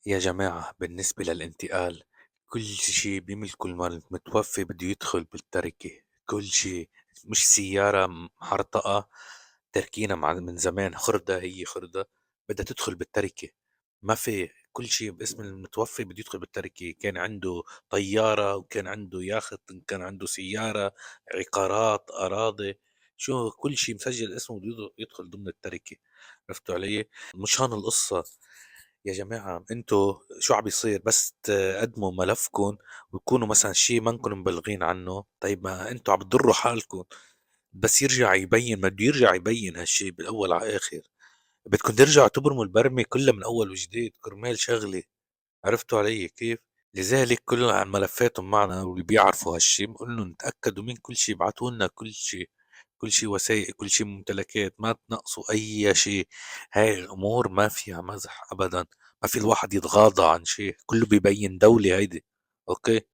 يا جماعة بالنسبة للانتقال، كل شي بيملكه المتوفي بده يدخل بالتركة. كل شي، مش سيارة محرطقة تركينا من زمان، خردة هي خردة بدها تدخل بالتركة. ما في، كل شي باسم المتوفي بده يدخل بالتركة. كان عنده طيارة، وكان عنده ياخت، كان عنده سيارة، عقارات، أراضي، شو كل شي مسجل اسمه بده يدخل ضمن التركة. عرفتوا علي؟ مش هون القصة. يا جماعة انتوا شو عم بيصير؟ بس تقدموا ملفكم ويكونوا مثلا شيء ما انكم مبلغين عنه، طيب ما انتوا عم تضروا حالكم. بس يرجع يبين، ما بده يرجع يبين هالشيء بالاول على اخر. بدكم ترجعوا تبرموا البرمة كلها من اول وجديد كرمال شغلة. عرفتوا علي كيف؟ لذلك كل عن ملفاتهم معنا، واللي بيعرفوا هالشيء بقول لهم تأكدوا من كل شيء، ابعتوا لنا كل شيء، كل شيء وثائق، كل شيء ممتلكات، ما تنقصوا أي شيء. هاي الأمور ما فيها مزح أبدا. ما في الواحد يتغاضى عن شيء، كله بيبين دولة هيدي. أوكي.